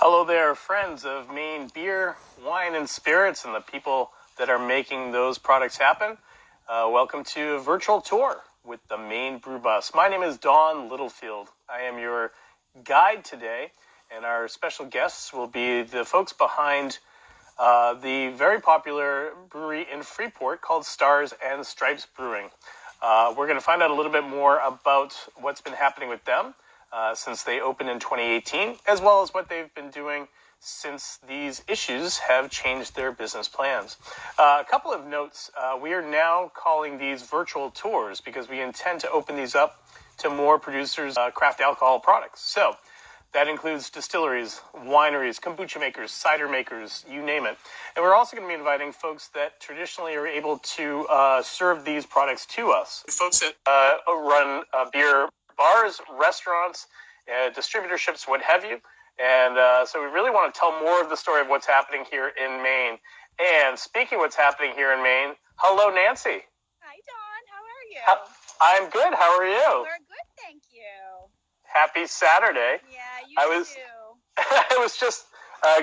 Hello there, friends of Maine beer, wine, and spirits, and the people that are making those products happen. Welcome to a virtual tour with the Maine Brew Bus. My name is Don Littlefield. I am your guide today, and our special guests will be the folks behind the very popular brewery in Freeport called Stars and Stripes Brewing. We're going to find out a little bit more about what's been happening with them since they opened in 2018, as well as what they've been doing since these issues have changed their business plans. A couple of notes. We are now calling these virtual tours because we intend to open these up to more producers' craft alcohol products. So that includes distilleries, wineries, kombucha makers, cider makers, you name it. And we're also going to be inviting folks that traditionally are able to serve these products to us. Folks that run beer bars, restaurants, distributorships, what have you. And so we really want to tell more of the story of what's happening here in Maine. And speaking of what's happening here in Maine, hello, Nancy. Hi, Dawn. How are you? I'm good. How are you? We're good, thank you. Happy Saturday. Yeah, you too. I was just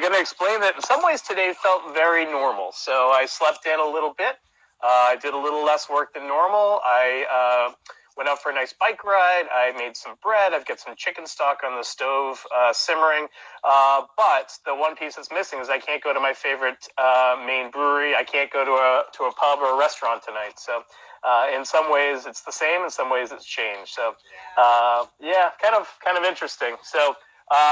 going to explain that in some ways today felt very normal. So I slept in a little bit. I did a little less work than normal. I went out for a nice bike ride. I made some bread. I've got some chicken stock on the stove simmering. But the one piece that's missing is I can't go to my favorite Maine brewery. I can't go to a pub or a restaurant tonight. So in some ways it's the same. In some ways it's changed. So kind of interesting. So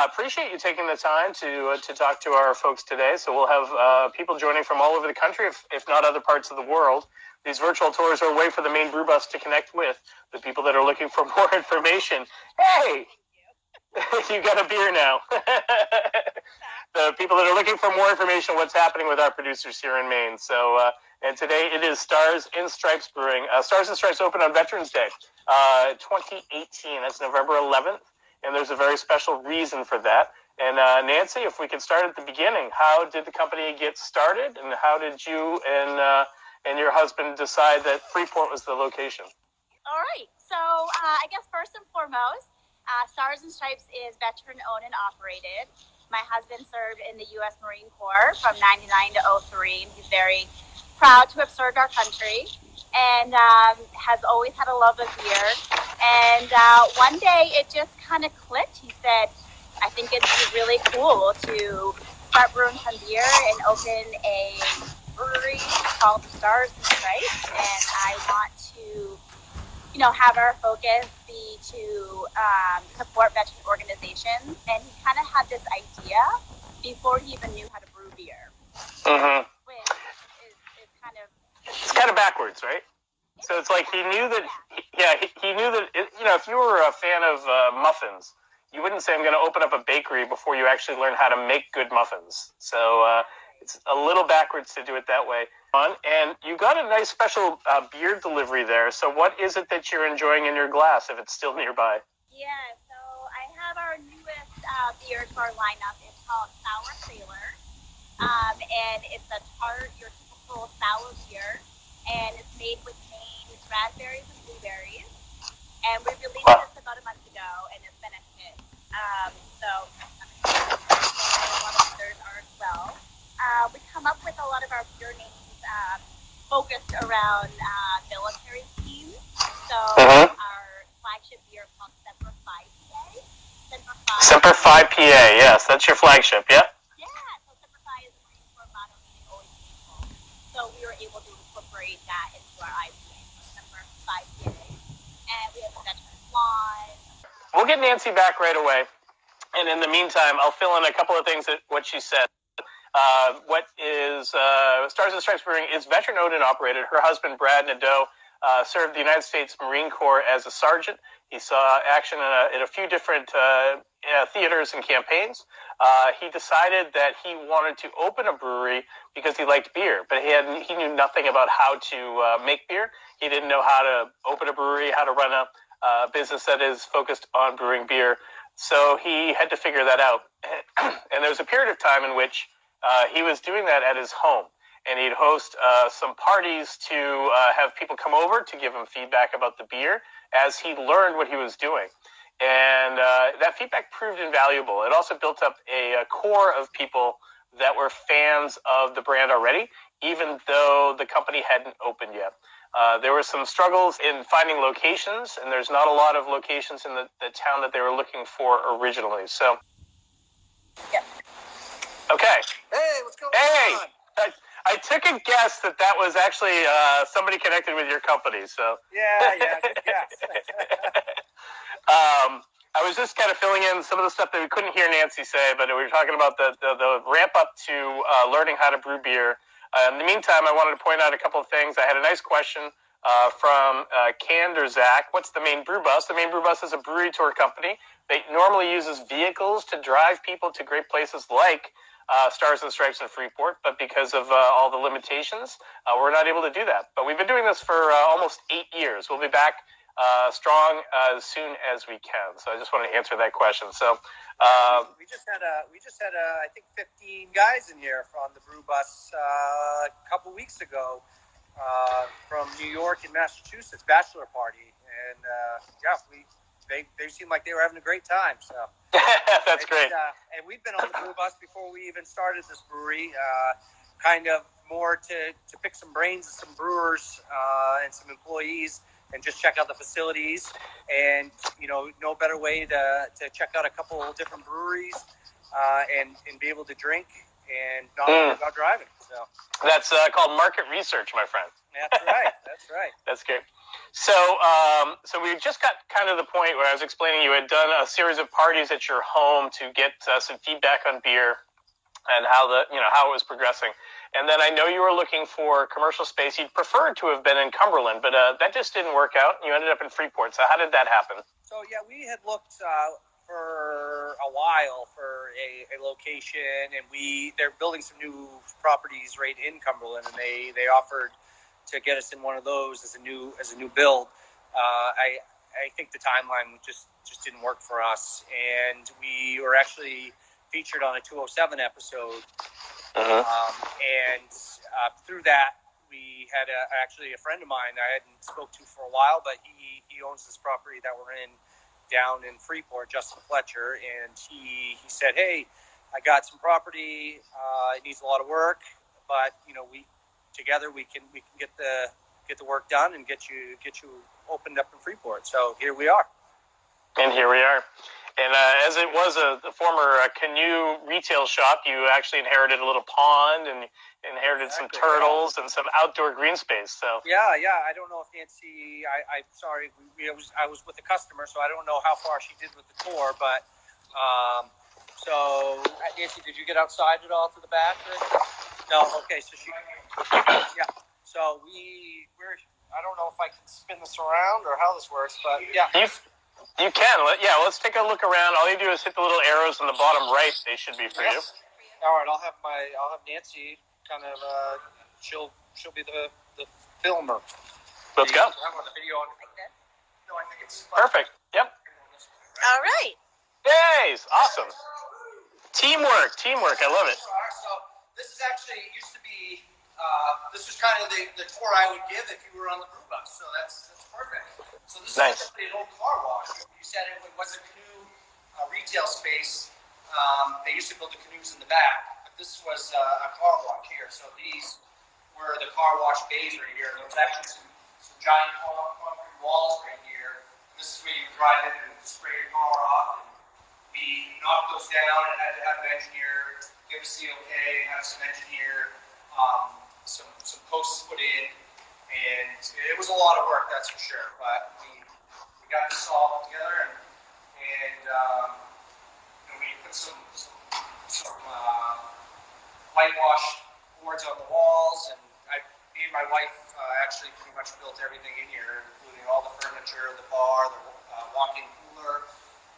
appreciate you taking the time to talk to our folks today. So we'll have people joining from all over the country, if not other parts of the world. These virtual tours are a way for the Maine Brew Bus to connect with the people that are looking for more information. Hey, you got a beer now. The people that are looking for more information on what's happening with our producers here in Maine. So, and today it is Stars and Stripes Brewing. Stars and Stripes opened on Veterans Day, 2018. That's November 11th. And there's a very special reason for that. And Nancy, if we could start at the beginning, how did the company get started, and how did you and your husband decide that Freeport was the location? All right. So I guess first and foremost, Stars and Stripes is veteran-owned and operated. My husband served in the U.S. Marine Corps from 99 to 03, and he's very proud to have served our country, and has always had a love of beer. And one day it just kind of clicked. He said, I think it'd be really cool to start brewing some beer and open a brewery called the Stars and Stripes. And I want to, have our focus be to support veteran organizations. And he kind of had this idea before he even knew how to brew beer. Mm-hmm. Which is kind of... It's kind of backwards, right? So it's like he knew that, he knew that, if you were a fan of muffins, you wouldn't say, I'm going to open up a bakery before you actually learn how to make good muffins. So it's a little backwards to do it that way. And you got a nice special beer delivery there. So what is it that you're enjoying in your glass, if it's still nearby? Yeah, so I have our newest beer to our lineup. It's called Sour Sailor. And it's a tart, your typical sour beer. And it's made with Maine raspberries and blueberries. And we released this about a month ago, and it's been a hit. So I'm excited. A lot of others are as well. We come up with a lot of our beer names focused around military themes. So our flagship beer is called Semper Fi PA. Semper Fi PA, yes, that's your flagship, yeah? Yeah, so Semper Fi is a Marine Corps motto, meaning always peaceful. So we were able to incorporate that into our IPA, so Semper Fi PA. And we have a veteran line. We'll get Nancy back right away. And in the meantime, I'll fill in a couple of things that what she said. What is Stars and Stripes Brewing is veteran-owned and operated. Her husband, Brad Nadeau, served the United States Marine Corps as a sergeant. He saw action in a few different theaters and campaigns. He decided that he wanted to open a brewery because he liked beer, but he knew nothing about how to make beer. He didn't know how to open a brewery, how to run a business that is focused on brewing beer. So he had to figure that out. And there was a period of time in which he was doing that at his home. And he'd host some parties to have people come over to give him feedback about the beer as he learned what he was doing. And that feedback proved invaluable. It also built up a core of people that were fans of the brand already, even though the company hadn't opened yet. There were some struggles in finding locations, and there's not a lot of locations in the town that they were looking for originally. So, yeah. Okay. Hey, what's going on? I took a guess that was actually somebody connected with your company. So Yeah, good guess. I was just kind of filling in some of the stuff that we couldn't hear Nancy say, but we were talking about the ramp up to learning how to brew beer. In the meantime, I wanted to point out a couple of things. I had a nice question from Candor Zach. What's the Maine Brew Bus? The Maine Brew Bus is a brewery tour company. They normally uses vehicles to drive people to great places like Stars and Stripes in Freeport, but because of all the limitations, we're not able to do that. But we've been doing this for almost 8 years. We'll be back strong as soon as we can. So I just wanted to answer that question. So we just had I think 15 guys in here on the brew bus a couple weeks ago from New York and Massachusetts bachelor party, and they seemed like they were having a great time. So that's great. And we've been on the brew bus before we even started this brewery, kind of more to pick some brains of some brewers and some employees, and just check out the facilities, and no better way to check out a couple of different breweries and be able to drink and not worry about driving. So that's called market research, my friend. That's right. That's great. So we just got kind of the point where I was explaining you had done a series of parties at your home to get some feedback on beer and how it was progressing. And then I know you were looking for commercial space. You'd preferred to have been in Cumberland, but that just didn't work out. You ended up in Freeport. So how did that happen? So yeah, we had looked for a while for a location, and they're building some new properties right in Cumberland, and they offered to get us in one of those as a new build. I think the timeline just didn't work for us, and we were actually featured on a 207 episode. And through that, we had actually a friend of mine that I hadn't spoke to for a while, but he owns this property that we're in down in Freeport, Justin Fletcher, and he said, "Hey, I got some property. It needs a lot of work, but we together we can get the work done and get you opened up in Freeport." So here we are. And here we are. And as it was a former canoe retail shop, you actually inherited a little pond and inherited some turtles and some outdoor green space. So yeah. I don't know if Nancy. I'm sorry. I was with a customer, so I don't know how far she did with the tour. But so Nancy, did you get outside at all to the back? No. Okay. So yeah. So we're. I don't know if I can spin this around or how this works, but yeah. You can. Yeah, let's take a look around. All you do is hit the little arrows on the bottom right. They should be for you. All right, I'll have Nancy kind of she'll be the filmer. Let's go. I want the video on like that. No, I think it's perfect. Yep. All right. Yay! Awesome. Teamwork. I love it. So this is actually used to be. This was kind of the tour I would give if you were on the brew bus. So that's perfect. So this is actually an old car wash. You said it was a canoe retail space. They used to build the canoes in the back, but this was a car wash here. So these were the car wash bays right here. There was actually some giant concrete walls right here. And this is where you drive in and spray your car off. And we knocked those down and had to have an engineer give us the okay, have some engineer, some posts put in. And it was a lot of work, that's for sure. But we got this all together, and we put some whitewash boards on the walls, and me and my wife actually pretty much built everything in here, including all the furniture, the bar, the walk-in cooler,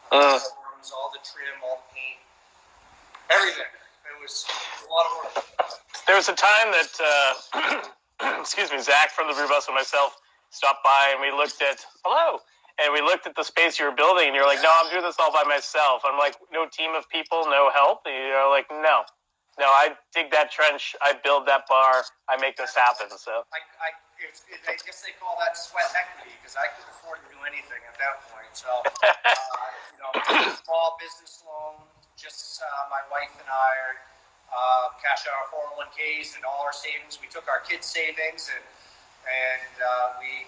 the rooms, all the trim, all the paint, everything. It was a lot of work. There was a time that. Excuse me, Zach from the Brew Bus and myself stopped by and we looked at the space you were building, and you're like, "No, I'm doing this all by myself." I'm like, "No team of people, no help." And you're like, "No, I dig that trench, I build that bar, I make this happen." So I I guess they call that sweat equity because I couldn't afford to do anything at that point. So, small business loan, just my wife and I cashed out our 401ks and all our savings. We took our kids' savings and we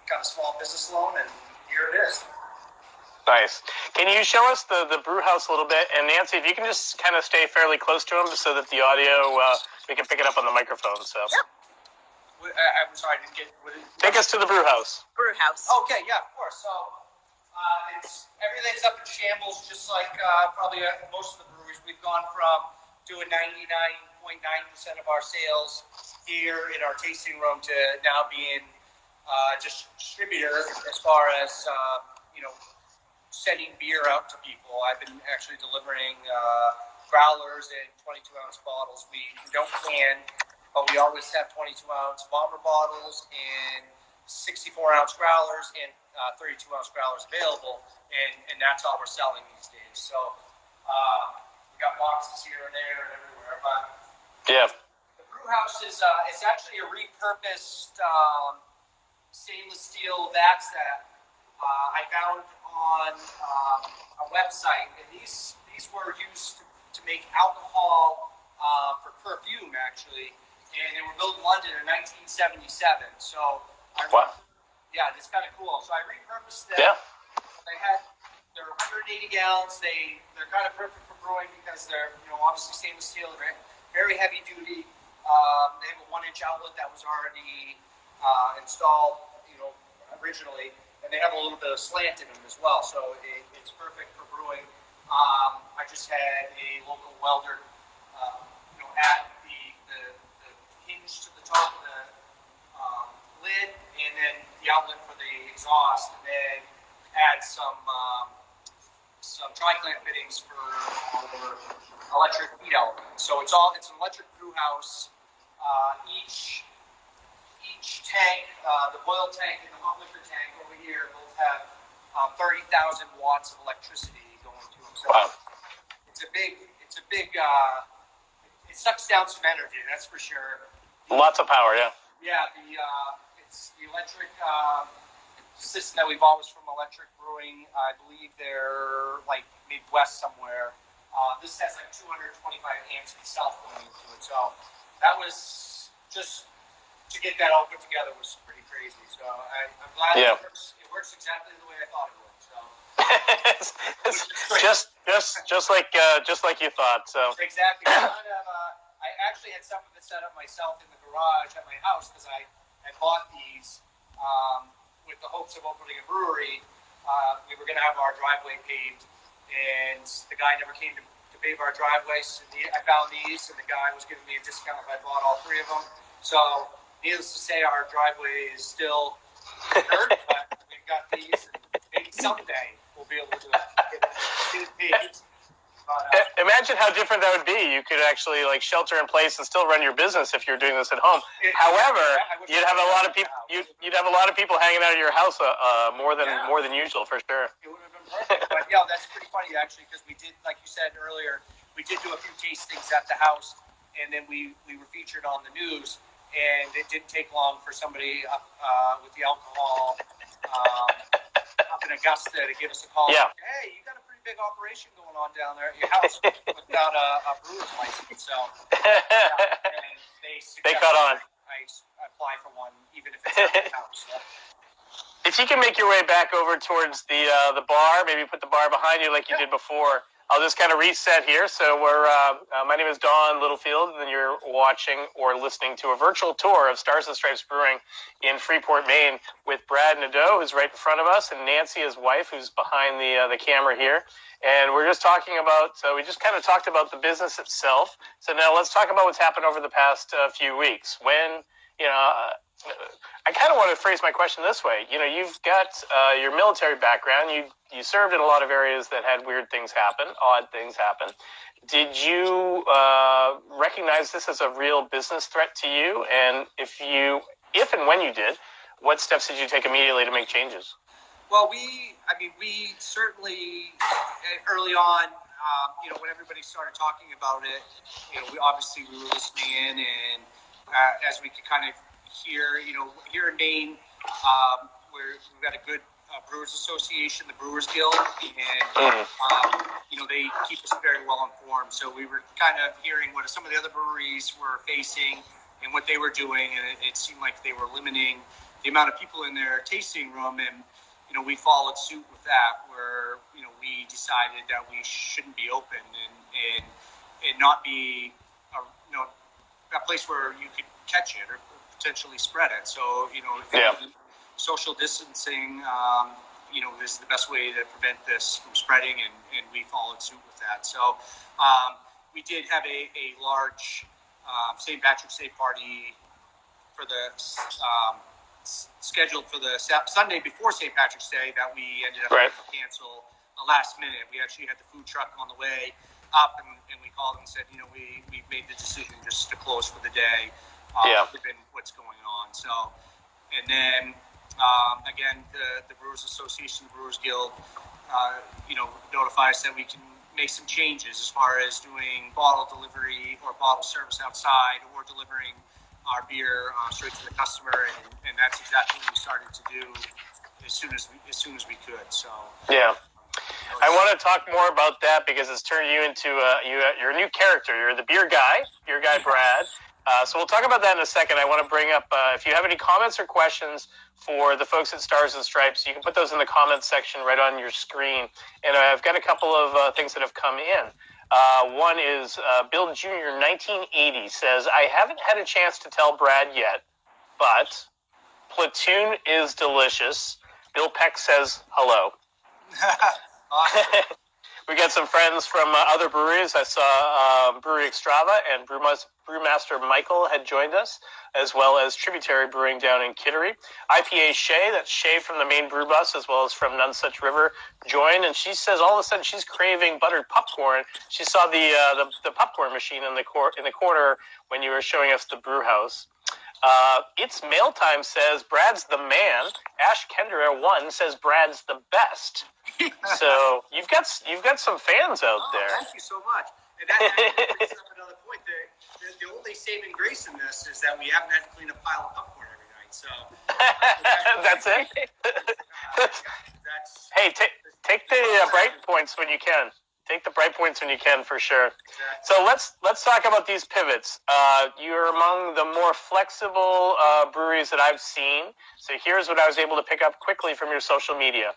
got a small business loan, and here it is. Nice. Can you show us the brew house a little bit? And Nancy, if you can just kind of stay fairly close to him so that the audio, we can pick it up on the microphone. So. Yep. I'm sorry, I didn't get. Take us to the brew house. Brew house. Okay, yeah, of course. So everything's up in shambles, just like probably most of the breweries. We've gone from doing 99.9% of our sales here in our tasting room to now being just distributor as far as sending beer out to people. I've been actually delivering growlers in 22-ounce bottles. We don't can, but we always have 22-ounce bomber bottles and 64-ounce growlers and 32-ounce growlers available, and that's all we're selling these days. So we got boxes here and there and everywhere. But yeah, the brew house is actually a repurposed stainless steel vats that I found on a website, and these were used to make alcohol for perfume, actually, and they were built in London in 1977. So, wow. Yeah, it's kind of cool. So I repurposed them. Yeah. They're 180 gallons. They're kind of perfect for brewing because they're obviously stainless steel, very, very heavy duty. They have a 1-inch outlet that was already installed, originally. And they have a little bit of slant in them as well, so it's perfect for brewing. I just had a local welder, add the hinge to the top of the lid, and then the outlet for the exhaust, and then add some tri-clamp fittings for electric heat elements. So it's an electric brew house. Each tank, the boil tank and the hot liquor tank over here, both have 30,000 watts of electricity going to them. So wow. It's a big. It sucks down some energy, that's for sure. Lots of power, yeah. Yeah, it's the electric system that we've always from Electric Brewing. I believe they're like Midwest somewhere. This has like 225 amps itself going into it. So that was just. To get that all put together was pretty crazy. So I'm glad it works exactly the way I thought it would. So just like you thought. So exactly. I actually had some of it set up myself in the garage at my house because I bought these with the hopes of opening a brewery. We were going to have our driveway paved, and the guy never came to pave our driveways. I found these, and the guy was giving me a discount if I bought all 3 of them. So. Needless to say, our driveway is still dirt, but we've got these, and maybe someday we'll be able to get it paved. Imagine how different that would be. You could actually shelter in place and still run your business if you're doing this at home. However, you'd have a lot of people. You'd have a lot of people hanging out at your house more than usual for sure. It would have been perfect. But yeah, that's pretty funny actually because we did, like you said earlier, we did do a few tastings at the house, and then we were featured on the news. And it didn't take long for somebody with the alcohol up in Augusta to give us a call. Yeah. Hey, you got a pretty big operation going on down there at your house without a brewer's license. So and they caught on. I apply for one, even if it's at my house. So. If you can make your way back over towards the bar, maybe put the bar behind you like you did before. I'll just kind of reset here. So my name is Don Littlefield, and you're watching or listening to a virtual tour of Stars and Stripes Brewing in Freeport, Maine, with Brad Nadeau, who's right in front of us, and Nancy, his wife, who's behind the camera here. And we're just talking about, we just kind of talked about the business itself. So now let's talk about what's happened over the past few weeks. When, I kind of want to phrase my question this way. You've got your military background. You served in a lot of areas that had weird things happen, odd things happen. Did you recognize this as a real business threat to you? And if and when you did, what steps did you take immediately to make changes? Well, we certainly early on, when everybody started talking about it, we were listening in, and as we could kind of here, here in Maine, we've got a good Brewers Association, the Brewers Guild, and they keep us very well informed. So we were kind of hearing what some of the other breweries were facing and what they were doing, and it seemed like they were limiting the amount of people in their tasting room, and we followed suit with that, where we decided that we shouldn't be open and not be a place where you could catch it or potentially spread it. So social distancing is the best way to prevent this from spreading, and we followed suit with that. So we did have a large St. Patrick's Day party for the scheduled for the Sunday before St. Patrick's Day that we ended up having to cancel last minute. We actually had the food truck on the way up, and we called and said, we made the decision just to close for the day, given what's going on. So, and then again, the Brewers Association, the Brewers Guild, notified us that we can make some changes as far as doing bottle delivery or bottle service outside, or delivering our beer straight to the customer, and that's exactly what we started to do as soon as we could. So I want to talk more about that, because it's turned you into you're a new character. You're the beer guy, Brad. So we'll talk about that in a second. I want to bring up if you have any comments or questions for the folks at Stars and Stripes, you can put those in the comments section right on your screen. And I've got a couple of things that have come in. One is Bill Jr. 1980 says, I haven't had a chance to tell Brad yet, but Platoon is delicious. Bill Peck says hello. We got some friends from other breweries. I saw Brewery Extrava and Brewmaster Michael had joined us, as well as Tributary Brewing down in Kittery. IPA Shay, that's Shay from the Maine Brew Bus, as well as from None Such River, joined, and she says all of a sudden she's craving buttered popcorn. She saw the popcorn machine in the corner when you were showing us the brew house. It's Mail Time says Brad's the man. Ash Kendra 1 says Brad's the best. So you've got some fans out there. Thank you so much. And that brings up another point. The only saving grace in this is that we haven't had to clean a pile of popcorn every night. So that's it. Hey, take the bright points when you can. Take the bright points when you can, for sure. Exactly. So let's talk about these pivots. You're among the more flexible breweries that I've seen. So here's what I was able to pick up quickly from your social media.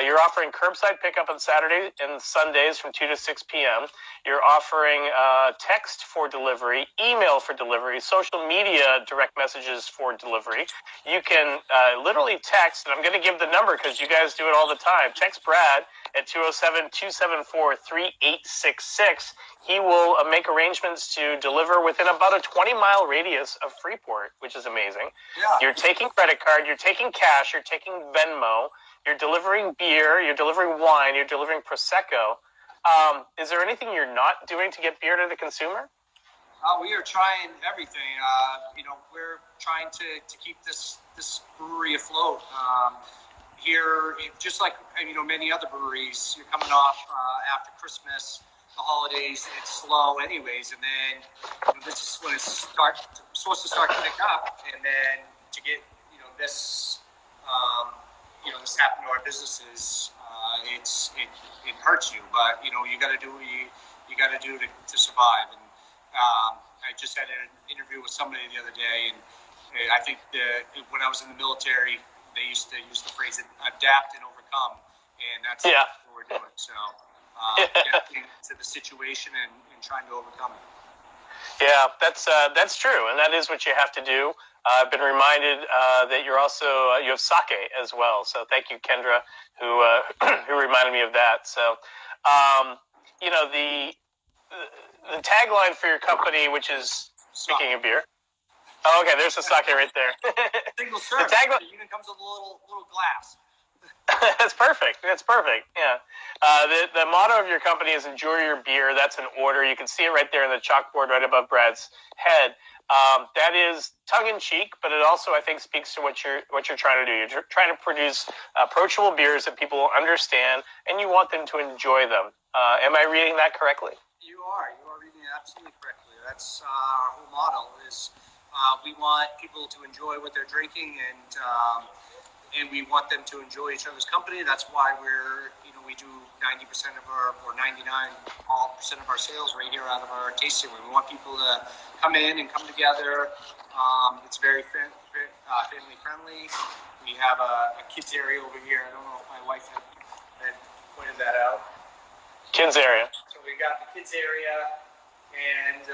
You're offering curbside pickup on Saturdays and Sundays from 2 to 6 p.m. You're offering text for delivery, email for delivery, social media direct messages for delivery. You can literally text, and I'm going to give the number because you guys do it all the time. Text Brad at 207-274-3866. He will make arrangements to deliver within about a 20-mile radius of Freeport, which is amazing. Yeah. You're taking credit card, you're taking cash, you're taking Venmo, you're delivering beer, you're delivering wine, you're delivering Prosecco. Is there anything you're not doing to get beer to the consumer? We are trying everything. We're trying to keep this brewery afloat. Here, just like many other breweries, you're coming off after Christmas, the holidays, and it's slow anyways, and then this is when it's supposed to start to pick up, and then to get this this happen to our businesses, it hurts you, but you got to do what you got to do to survive. And I just had an interview with somebody the other day, and I think when I was in the military, they used to use the phrase adapt and overcome, and that's what we're doing. So adapting to the situation and trying to overcome it. Yeah, that's true, and that is what you have to do. I've been reminded that you have sake as well. So thank you, Kendra, who reminded me of that. So the tagline for your company, which is speaking of beer. Oh, okay, there's the sake right there. Single serve. The tagline even comes with a little glass. That's perfect. Yeah. The motto of your company is "Enjoy your beer." That's an order. You can see it right there in the chalkboard right above Brad's head. That is tongue in cheek, but it also, I think, speaks to what you're trying to do. You're trying to produce approachable beers that people will understand, and you want them to enjoy them. Am I reading that correcttly? You are reading it absolutely correctly. That's our whole motto is We want people to enjoy what they're drinking, and we want them to enjoy each other's company. That's why we do 90% of our, or 99% of our sales right here out of our tasting room. We want people to come in and come together. It's very family friendly. We have a kids area over here. I don't know if my wife had pointed that out. Kids area. So we got the kids area, and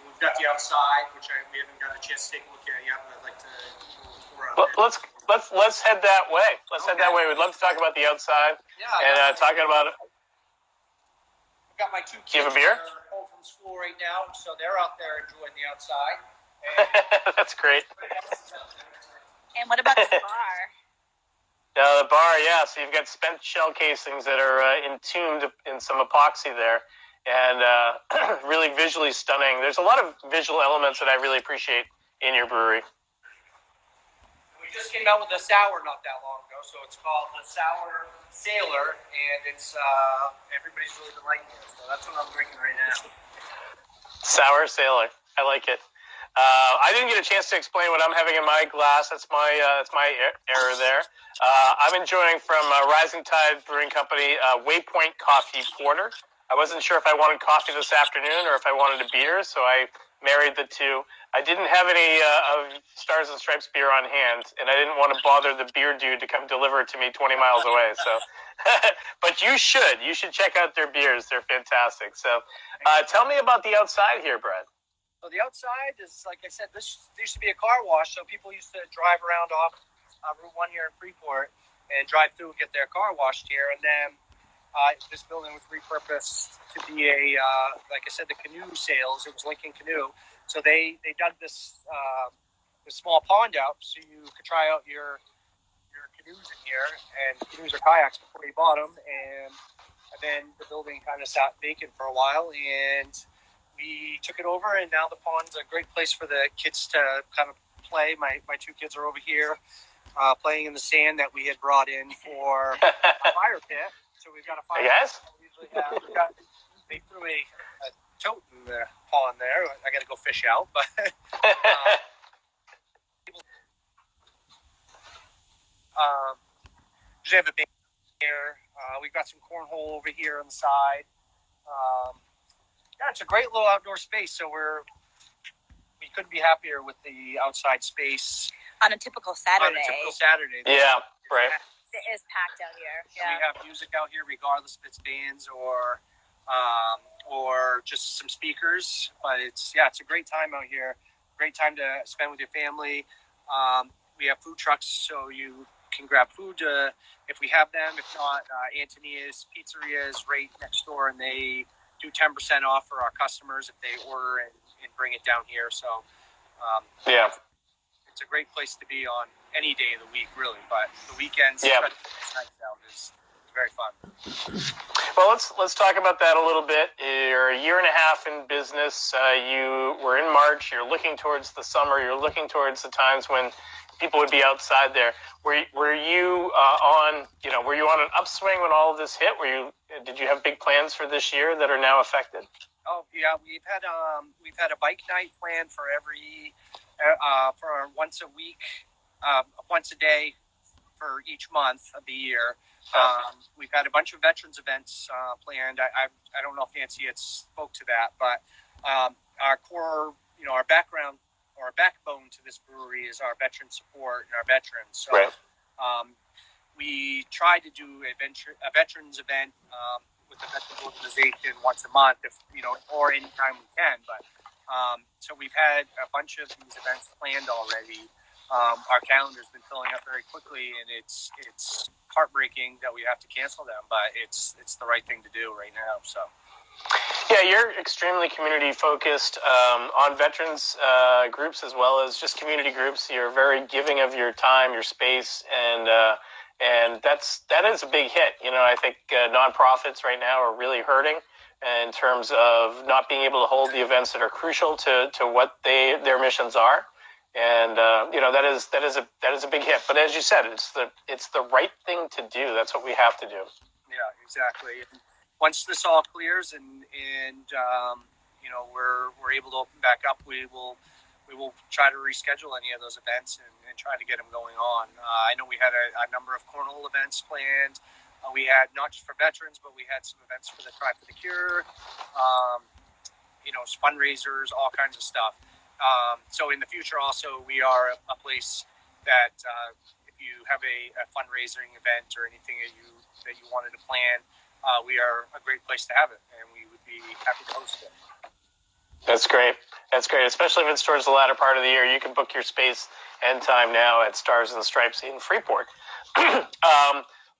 we've got the outside, which we haven't got a chance to take a look at yet. But I'd like to do a little tour out there. Let's head that way. Head that way. We'd love to talk about the outside. Yeah. And talking about it. I've got my two kids. Do you have a beer? That are home from school right now, so they're out there enjoying the outside. That's great. And what about the bar? The bar, yeah. So you've got spent shell casings that are entombed in some epoxy there, and really visually stunning. There's a lot of visual elements that I really appreciate in your brewery. We just came out with a sour not that long ago, so it's called the Sour Sailor, and it's everybody's really been liking it. So that's what I'm drinking right now. Sour Sailor, I like it. I didn't get a chance to explain what I'm having in my glass. That's my error there. I'm enjoying from Rising Tide Brewing Company Waypoint Coffee Porter. I wasn't sure if I wanted coffee this afternoon or if I wanted a beer, so I married the two. I didn't have any of Stars and Stripes beer on hand, and I didn't want to bother the beer dude to come deliver it to me 20 miles away. So, but you should check out their beers. They're fantastic. So, tell me about the outside here, Brad. So the outside is, like I said, this used to be a car wash, so people used to drive around off Route 1 here in Freeport and drive through and get their car washed here. And then this building was repurposed to be like I said, the canoe sales. It was Lincoln Canoe. So they dug this small pond out so you could try out your canoes in here. And canoes are kayaks before you bought them. And then the building kind of sat vacant for a while, and we took it over, and now the pond's a great place for the kids to kind of play. My two kids are over here playing in the sand that we had brought in for a fire pit. So we've got a fire pit. We usually have. They threw a tote in the pond there. I got to go fish out, but usually have a big here. We've got some cornhole over here on the side. Yeah, it's a great little outdoor space. So we couldn't be happier with the outside space on a typical Saturday. Yeah, right. It is packed out here. Yeah. We have music out here, regardless if it's bands or just some speakers. But it's a great time out here. Great time to spend with your family. We have food trucks, so you can grab food if we have them. If not, Antonia's Pizzeria is right next door, and they do 10% off for our customers if they order and bring it down here. So, it's a great place to be on any day of the week, really. But the weekends, nights out is very fun. Well, let's talk about that a little bit. You're a year and a half in business. You were in March. You're looking towards the summer. You're looking towards the times when people would be outside there. Were you on an upswing when all of this hit? Did you have big plans for this year that are now affected? Oh yeah, we've had a bike night planned for once a week, once a day for each month of the year. We've had a bunch of veterans events planned. I don't know if Nancy had spoke to that, but our core, our background or our backbone to this brewery is our veteran support and our veterans. So we try to do a veterans event with the veterans organization once a month, or anytime we can. But so we've had a bunch of these events planned already. Our calendar's been filling up very quickly, and it's heartbreaking that we have to cancel them, but it's the right thing to do right now. So. Yeah, you're extremely community focused on veterans groups as well as just community groups. You're very giving of your time, your space, and that is a big hit. I think nonprofits right now are really hurting in terms of not being able to hold the events that are crucial to what their missions are. And that is a big hit. But as you said, it's the right thing to do. That's what we have to do. Yeah, exactly. And once this all clears and we're able to open back up, we will we will try to reschedule any of those events and try to get them going on. I know we had a number of cornhole events planned. We had not just for veterans, but we had some events for the Try for the Cure, fundraisers, all kinds of stuff. So in the future also, we are a place that if you have a fundraising event or anything that you wanted to plan, we are a great place to have it, and we would be happy to host it. That's great. That's great, especially if it's towards the latter part of the year. You can book your space and time now at Stars and Stripes in Freeport.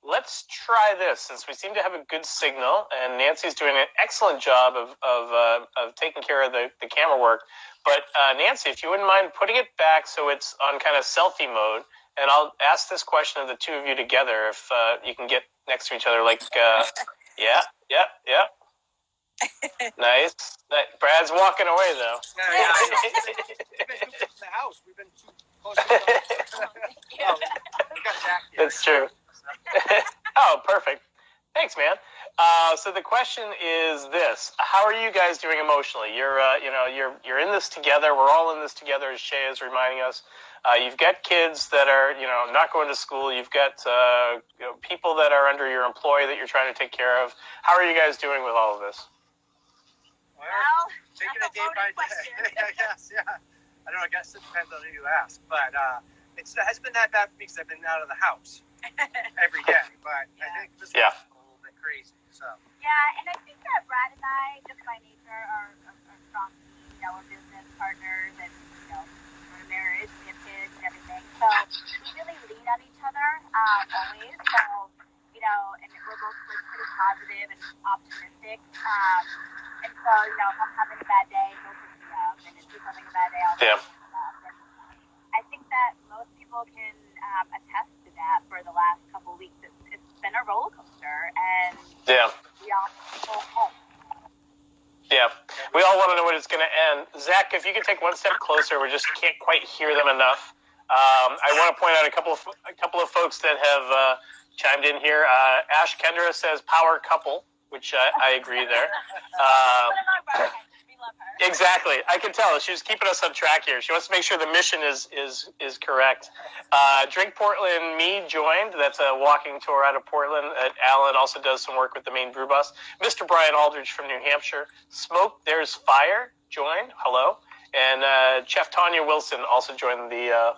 Let's try this, since we seem to have a good signal, and Nancy's doing an excellent job of taking care of the camera work. But Nancy, if you wouldn't mind putting it back so it's on kind of selfie mode, and I'll ask this question of the two of you together, if you can get next to each other, like, yeah. Nice. Brad's walking away, though. Yeah. We've been in the house. We've been too close to the house. We got Jack here. That's true. Oh, perfect. Thanks, man. So the question is this: how are you guys doing emotionally? You're in this together. We're all in this together, as Shay is reminding us. You've got kids that are, not going to school. You've got people that are under your employ that you're trying to take care of. How are you guys doing with all of this? Well, taking that's a day by day. Yes. I don't know. I guess it depends on who you ask, but it hasn't been that bad for me because I've been out of the house every day. But I think this is a little bit crazy. So. Yeah, and I think that Brad and I, just by nature, are strong. We're business partners, and we're in marriage, we have kids and everything. So we really lean on each other always. So and we're both pretty positive and optimistic. And so, if I'm having a bad day, he'll pick me up. And if he's having a bad day, I'll pick him up. And I think that most people can attest to that for the last couple of weeks. It's been a roller coaster, and we all go home. Yeah, we all want to know when it's going to end. Zach, if you could take one step closer, we just can't quite hear them enough. I want to point out a couple of folks that have chimed in here. Ash Kendra says power couple, which I agree there. We love her. Exactly. I can tell. She's keeping us on track here. She wants to make sure the mission is correct. Drink Portland Me joined. That's a walking tour out of Portland. Alan also does some work with the Maine Brew Bus. Mr. Brian Aldridge from New Hampshire. Smoke There's Fire joined. Hello. And Chef Tanya Wilson also joined the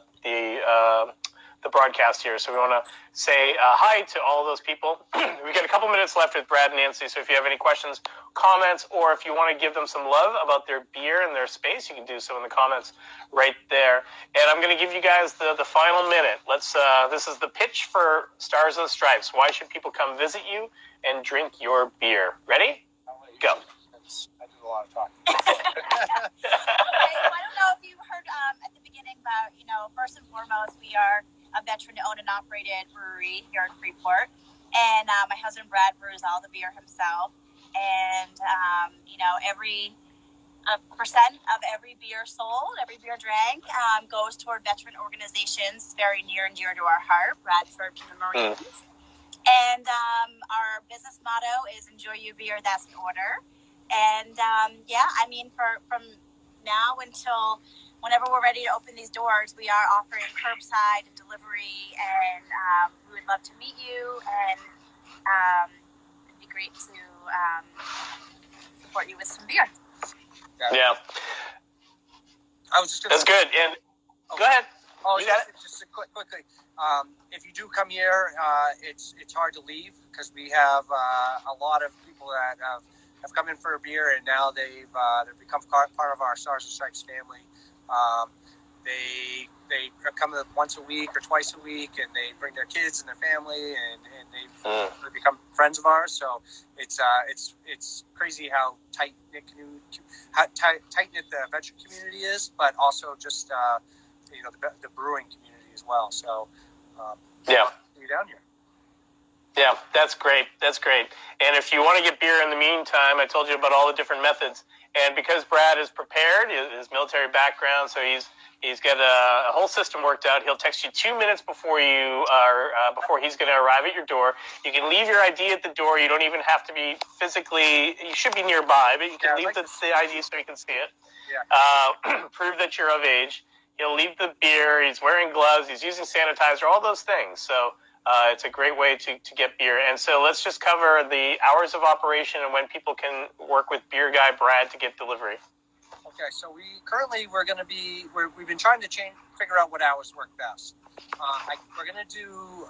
broadcast here. So we want to say hi to all of those people. We've got a couple minutes left with Brad and Nancy, so if you have any questions, comments, or if you want to give them some love about their beer and their space, you can do so in the comments right there. And I'm going to give you guys the final minute. This is the pitch for Stars and Stripes. Why should people come visit you and drink your beer? Ready? Go. I do a lot of talking. Okay, so I don't know if you heard at the beginning about, first and foremost, we are a veteran-owned and operated brewery here in Freeport. And my husband, Brad, brews all the beer himself. And, every percent of every beer sold, every beer drank, goes toward veteran organizations very near and dear to our heart. Brad served in the Marines. And our business motto is enjoy your beer, that's an order. And, from now until whenever we're ready to open these doors, we are offering curbside and delivery, and we would love to meet you, and it'd be great to support you with some beer. Yeah. I was just gonna That's good. And go ahead. Oh, just quickly. If you do come here, it's hard to leave because we have a lot of people that have come in for a beer, and now they've become part of our Stars and Stripes family. They come once a week or twice a week, and they bring their kids and their family, and they've become friends of ours. So it's crazy how tight knit the veteran community is, but also just the brewing community as well. So you're down here. Yeah, that's great. That's great. And if you want to get beer in the meantime, I told you about all the different methods. And because Brad is prepared, his military background, so he's He's got a whole system worked out. He'll text you 2 minutes before before he's going to arrive at your door. You can leave your ID at the door. You don't even have to be physically. You should be nearby, but you can leave the ID so you can see it. Yeah. Prove that you're of age. He'll leave the beer. He's wearing gloves. He's using sanitizer. All those things. So it's a great way to get beer. And so let's just cover the hours of operation and when people can work with Beer Guy Brad to get delivery. Okay, so we've been trying to figure out what hours work best. We're going to do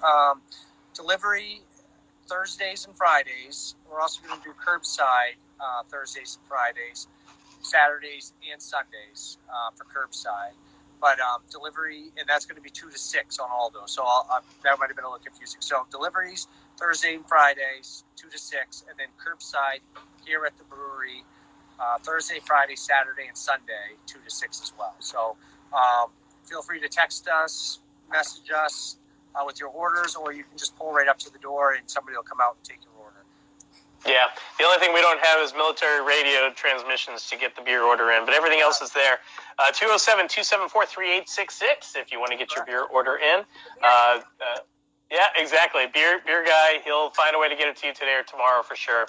delivery Thursdays and Fridays. We're also going to do curbside Thursdays and Fridays, Saturdays and Sundays for curbside. But delivery, and that's going to be 2 to 6 on all those. So that might have been a little confusing. So deliveries Thursday and Fridays, 2 to 6, and then curbside here at the brewery Thursday, Friday, Saturday, and Sunday, 2 to 6 as well. So feel free to text us, message us with your orders, or you can just pull right up to the door and somebody will come out and take your order. Yeah, the only thing we don't have is military radio transmissions to get the beer order in, but everything else is there. 207-274-3866 if you want to get your beer order in. Yeah, exactly. Beer Guy, he'll find a way to get it to you today or tomorrow for sure.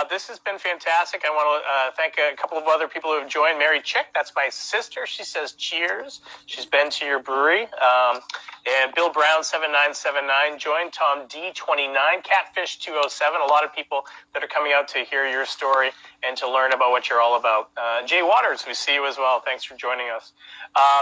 This has been fantastic. I want to thank a couple of other people who have joined. Mary Chick, that's my sister. She says cheers. She's been to your brewery. And Bill Brown 7979 joined. Tom D29, Catfish 207. A lot of people that are coming out to hear your story and to learn about what you're all about. Jay Waters, we see you as well. Thanks for joining us.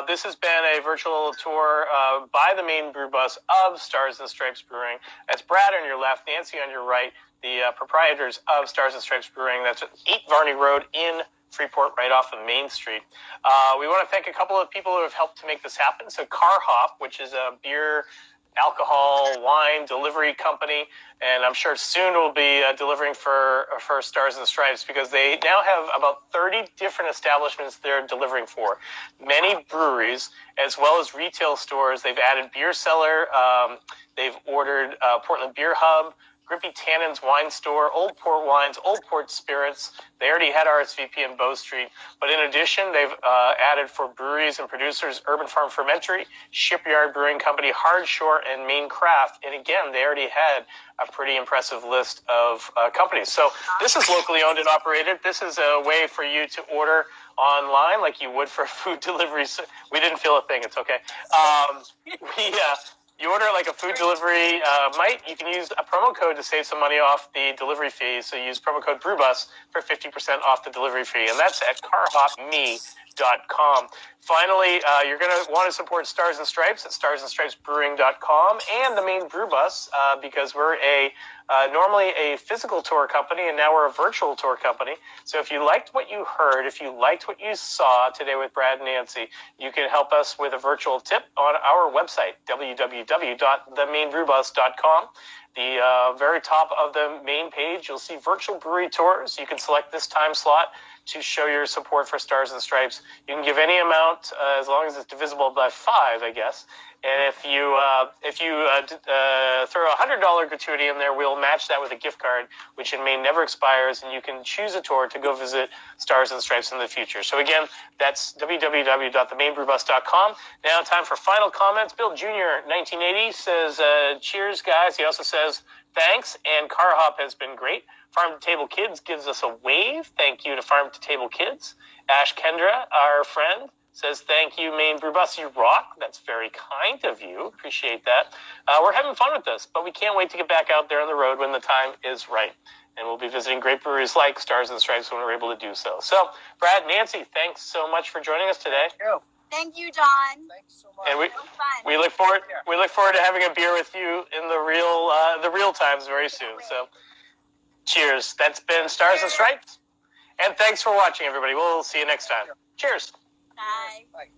This has been a virtual tour by the Maine Brew Bus of Stars and Stripes Brewing. That's Brad on your left, Nancy on your right, the proprietors of Stars and Stripes Brewing. That's at 8 Varney Road in Freeport, right off of Main Street. We want to thank a couple of people who have helped to make this happen. So Car Hop, which is a beer, alcohol, wine delivery company, and I'm sure soon will be delivering for Stars and Stripes, because they now have about 30 different establishments they're delivering for. Many breweries, as well as retail stores. They've added Beer Cellar. They've ordered Portland Beer Hub, Grippy Tannen's Wine Store, Old Port Wines, Old Port Spirits. They already had RSVP in Bow Street. But in addition, they've added for breweries and producers, Urban Farm Fermentory, Shipyard Brewing Company, Hardshore, and Maine Craft. And again, they already had a pretty impressive list of companies. So this is locally owned and operated. This is a way for you to order online like you would for food delivery. We didn't feel a thing. It's okay. You order like a food delivery, you can use a promo code to save some money off the delivery fee. So use promo code BREWBUS for 50% off the delivery fee. And that's at carhopme.com. Finally, you're going to want to support Stars and Stripes at starsandstripesbrewing.com and the Maine Brew Bus, because we're normally a physical tour company, and now we're a virtual tour company. So if you liked what you heard, if you liked what you saw today with Brad and Nancy, you can help us with a virtual tip on our website, www.themainbrewbus.com. The very top of the main page, you'll see virtual brewery tours. You can select this time slot to show your support for Stars and Stripes. You can give any amount as long as it's divisible by 5, I guess. And if you throw a $100 gratuity in there, we'll match that with a gift card, which in Maine never expires, and you can choose a tour to go visit Stars and Stripes in the future. So again, that's www.themainbrewbus.com. Now time for final comments. Bill Jr. 1980 says, cheers, guys. He also says, thanks, and Car Hop has been great. Farm to Table Kids gives us a wave. Thank you to Farm to Table Kids. Ash Kendra, our friend, says, thank you, Maine Brew Bus, you rock. That's very kind of you. Appreciate that. We're having fun with this, but we can't wait to get back out there on the road when the time is right. And we'll be visiting great breweries like Stars and Stripes when we're able to do so. So, Brad, Nancy, thanks so much for joining us today. Thank you. Thank you, John. Thanks so much. It And was fun. we look forward to having a beer with you in the real times very soon. So, cheers. That's been Stars and Stripes. And thanks for watching, everybody. We'll see you next time. Cheers. Bye. Bye.